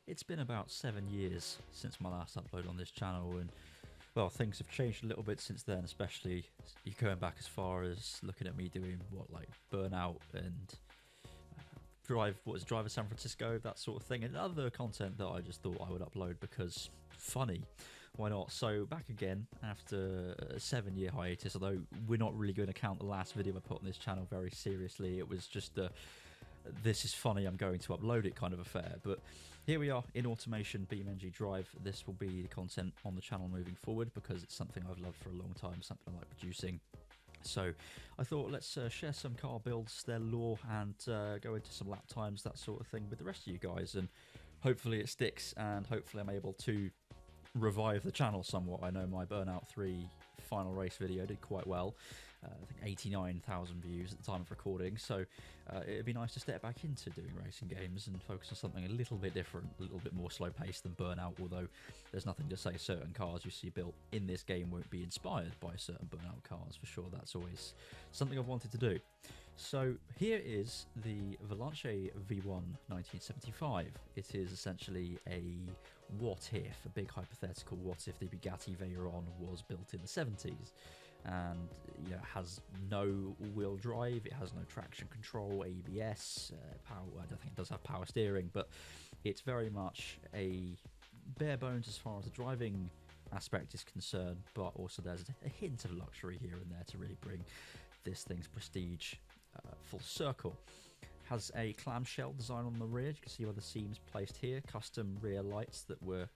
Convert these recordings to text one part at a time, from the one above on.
It's been about 7 years since my last upload on this channel, and well, things have changed a little bit since then, especially you going back as far as looking at me doing like Burnout and Drive of San Francisco, that sort of thing, and other content that I just thought I would upload because funny, why not? So back again after a 7-year hiatus, although we're not really going to count the last video I put on this channel very seriously. It was just a this is funny, I'm going to upload it kind of affair. But here we are in automation, BeamNG.drive. This will be the content on the channel moving forward because it's something I've loved for a long time, something I like producing. So I thought let's share some car builds, their lore, and go into some lap times, that sort of thing with the rest of you guys, and hopefully it sticks, and hopefully I'm able to revive the channel somewhat. I know my Burnout 3 final race video did quite well. I think 89,000 views at the time of recording, so it'd be nice to step back into doing racing games and focus on something a little bit different, a little bit more slow paced than Burnout, although there's nothing to say certain cars you see built in this game won't be inspired by certain Burnout cars, for sure. That's always something I've wanted to do. So here is the Vélance V1 1975. It is essentially a what if, a big hypothetical what if the Bugatti Veyron was built in the 70s. And it has no all-wheel drive, it has no traction control, ABS, power. I don't think it does have power steering, but it's very much a bare bones as far as the driving aspect is concerned, but also there's a hint of luxury here and there to really bring this thing's prestige full circle. Has a clamshell design on the rear. You can see where the seams placed here, custom rear lights that were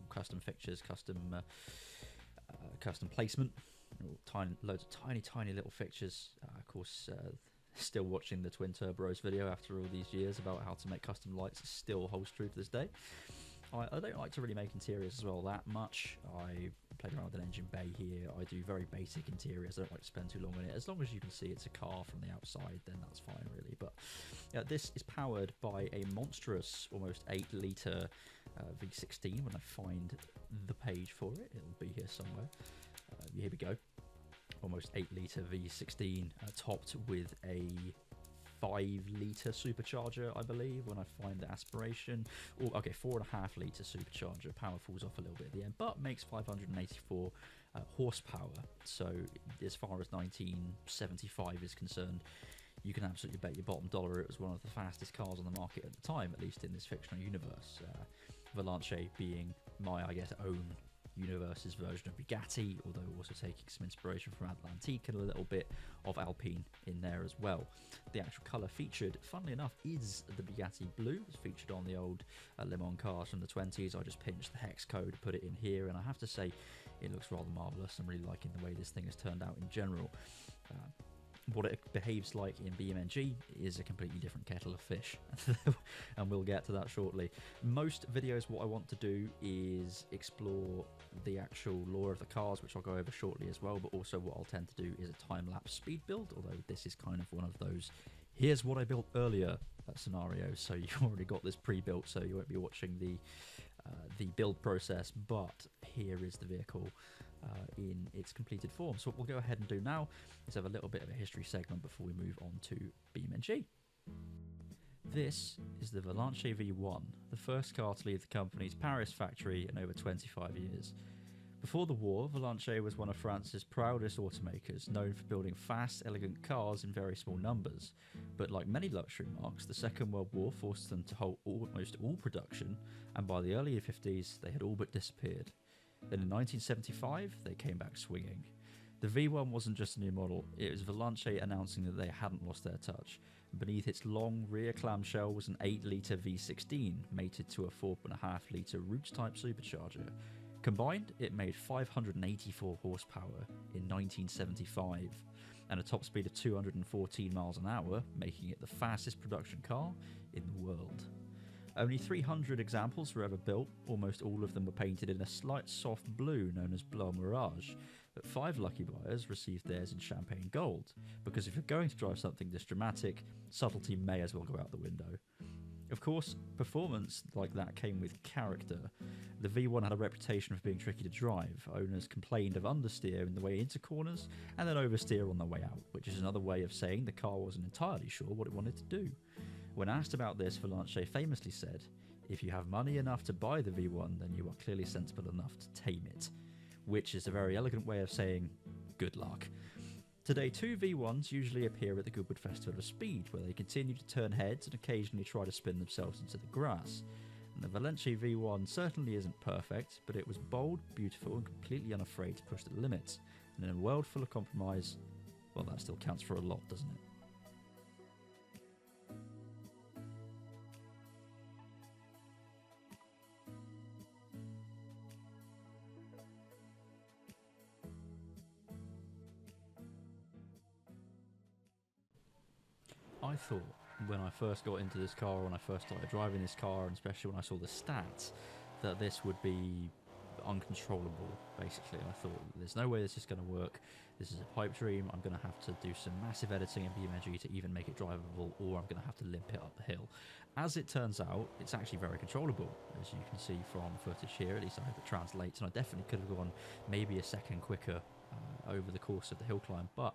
custom fixtures, custom placement. Loads of tiny little fixtures. Of course, still watching the Twin Turbos video after all these years about how to make custom lights. It still holds true to this day. I don't like to really make interiors as well that much. I played around with an engine bay here. I do very basic interiors. I don't like to spend too long on it. As long as you can see it's a car from the outside, then that's fine really. But this is powered by a monstrous, almost 8-litre V16. When I find the page for it, it'll be here somewhere. Here we go. Almost 8-litre V16 topped with a 5-litre supercharger, I believe, when I find the aspiration. Oh, okay, 4.5-litre supercharger. Power falls off a little bit at the end, but makes 584 horsepower. So as far as 1975 is concerned, you can absolutely bet your bottom dollar it was one of the fastest cars on the market at the time, at least in this fictional universe. Vélance being my, I guess, own universe's version of Bugatti, although also taking some inspiration from Atlantique and a little bit of Alpine in there as well. The actual colour featured, funnily enough, is the Bugatti Blue. It's featured on the old Le Mans cars from the 20s. I just pinched the hex code, put it in here, and I have to say it looks rather marvellous. I'm really liking the way this thing has turned out in general. What it behaves like in BeamNG is a completely different kettle of fish, and we'll get to that shortly. Most videos, what I want to do is explore the actual lore of the cars, which I'll go over shortly as well, but also what I'll tend to do is a time-lapse speed build, although this is kind of one of those here's what I built earlier scenarios, so you've already got this pre-built, so you won't be watching the build process, but here is the vehicle in its completed form. So what we'll go ahead and do now is have a little bit of a history segment before we move on to BeamNG. This is the Vélance V1, the first car to leave the company's Paris factory in over 25 years. Before the war, Vélance was one of France's proudest automakers, known for building fast, elegant cars in very small numbers. But like many luxury marques, the Second World War forced them to halt almost all production, and by the early 50s, they had all but disappeared. Then in 1975, they came back swinging. The V1 wasn't just a new model, it was Vélance announcing that they hadn't lost their touch. Beneath its long rear clamshell was an 8-litre V16, mated to a 4.5-litre Roots-type supercharger. Combined, it made 584 horsepower in 1975, and a top speed of 214 miles an hour, making it the fastest production car in the world. Only 300 examples were ever built, almost all of them were painted in a slight soft blue known as Bleu Mirage, but 5 lucky buyers received theirs in champagne gold, because if you're going to drive something this dramatic, subtlety may as well go out the window. Of course, performance like that came with character. The V1 had a reputation for being tricky to drive. Owners complained of understeer in the way into corners, and then oversteer on the way out, which is another way of saying the car wasn't entirely sure what it wanted to do. When asked about this, Vélance famously said, If you have money enough to buy the V1, then you are clearly sensible enough to tame it, which is a very elegant way of saying good luck. Today, 2 V1s usually appear at the Goodwood Festival of Speed, where they continue to turn heads and occasionally try to spin themselves into the grass. And the Vélance V1 certainly isn't perfect, but it was bold, beautiful, and completely unafraid to push the limits. And in a world full of compromise, well, that still counts for a lot, doesn't it? I thought when I first got into this car, when I first started driving this car, and especially when I saw the stats, that this would be uncontrollable, basically. I thought, there's no way this is going to work. This is a pipe dream. I'm going to have to do some massive editing in BeamNG to even make it drivable, or I'm going to have to limp it up the hill. As it turns out, it's actually very controllable, as you can see from footage here. At least I hope it translates, and I definitely could have gone maybe a second quicker over the course of the hill climb, but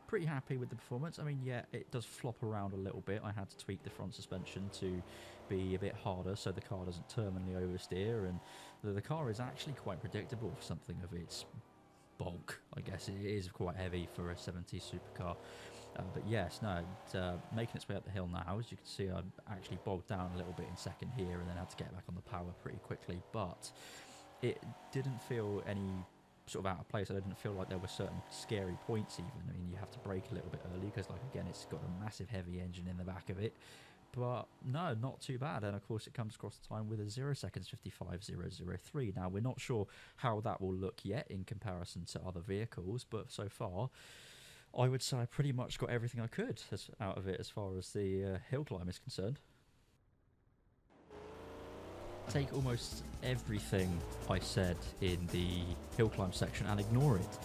pretty happy with the performance. I mean, yeah, it does flop around a little bit. I had to tweak the front suspension to be a bit harder so the car doesn't terminally oversteer, and the car is actually quite predictable for something of its bulk. I guess it is quite heavy for a 70s supercar. But yes, no, making its way up the hill now. As you can see, I actually bogged down a little bit in second here and then had to get back on the power pretty quickly, but it didn't feel any sort of out of place. I didn't feel like there were certain scary points even. I mean, you have to brake a little bit early because, like, again, it's got a massive heavy engine in the back of it, but no, not too bad. And of course it comes across the time with a 0 seconds 55.003. Now, we're not sure how that will look yet in comparison to other vehicles, but so far I would say I pretty much got everything I could out of it as far as the hill climb is concerned. Take almost everything I said in the hill climb section and ignore it.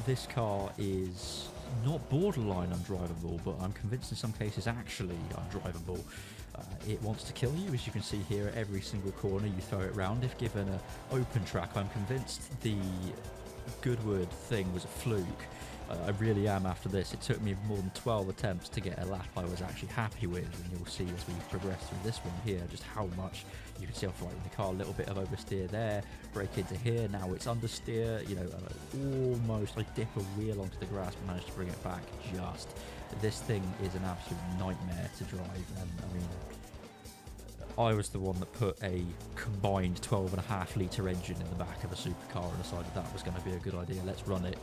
This car is not borderline undrivable, but I'm convinced in some cases actually undrivable. It wants to kill you, as you can see here. At every single corner you throw it round. If given an open track, I'm convinced the Goodwood thing was a fluke. I really am after this. It took me more than 12 attempts to get a lap I was actually happy with, and you'll see as we progress through this one here just how much you can see off right in the car. A little bit of oversteer there, brake into here, now it's understeer, you know, almost I dip a wheel onto the grass but managed to bring it back just. This thing is an absolute nightmare to drive, and I mean, I was the one that put a combined 12.5 litre engine in the back of a supercar and decided that was going to be a good idea. Let's run it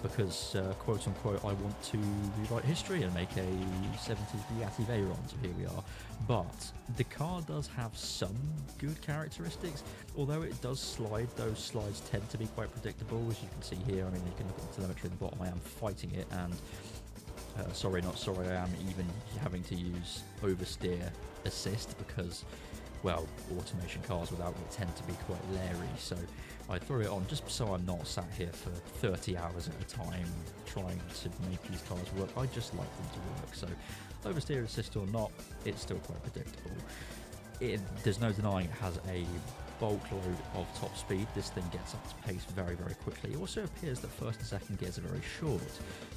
because, quote unquote, I want to rewrite history and make a 70s Bugatti Veyron, so here we are. But the car does have some good characteristics, although it does slide. Those slides tend to be quite predictable, as you can see here. I mean, you can look at the telemetry at the bottom. I am fighting it, and sorry, not sorry, I am even having to use oversteer assist because, well, automation cars without it tend to be quite leery, so I threw it on just so I'm not sat here for 30 hours at a time trying to make these cars work. I just like them to work, so oversteer assist or not, it's still quite predictable. There's no denying it has a bulk load of top speed. This thing gets up to pace very, very quickly. It also appears that first and second gears are very short.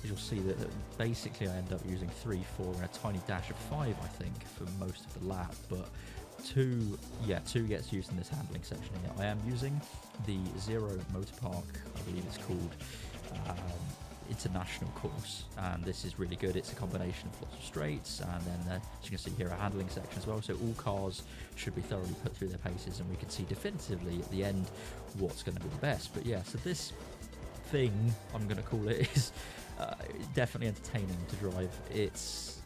As you'll see that basically I end up using 3, 4 and a tiny dash of 5, I think, for most of the lap, but 2 gets used in this handling section here. I am using the Zero Motor Park, I believe it's called, international course, and this is really good. It's a combination of lots of straights, and then as you can see here, a handling section as well, so all cars should be thoroughly put through their paces, and we can see definitively at the end what's going to be the best. But yeah, so this thing, I'm going to call it, is definitely entertaining to drive. It's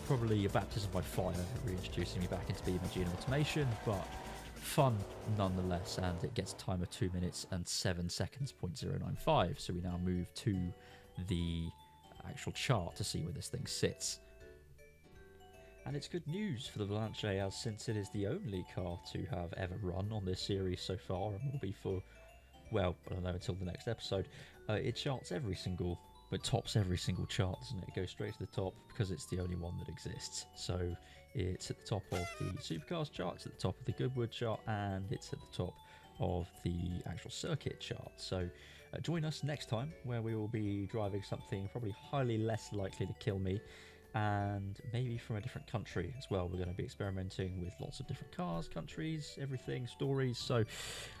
probably a baptism by fire, reintroducing me back into BeamNG and automation, but fun nonetheless, and it gets a time of 2 minutes and 7 seconds, 0.095. So we now move to the actual chart to see where this thing sits. And it's good news for the Vélance, as since it is the only car to have ever run on this series so far, and will be for, well, I don't know, until the next episode. It charts every single, but tops every single chart, doesn't it? It goes straight to the top because it's the only one that exists. So it's at the top of the Supercars chart, it's at the top of the Goodwood chart, and it's at the top of the actual circuit chart. So join us next time, where we will be driving something probably highly less likely to kill me, and maybe from a different country as well. We're going to be experimenting with lots of different cars, countries, everything, stories. So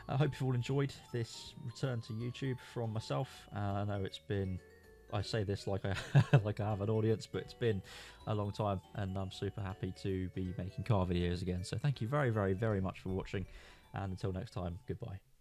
I hope you've all enjoyed this return to YouTube from myself. I know it's been, I say this like I like I have an audience, but it's been a long time, and I'm super happy to be making car videos again. So thank you very, very, very much for watching, and until next time, goodbye.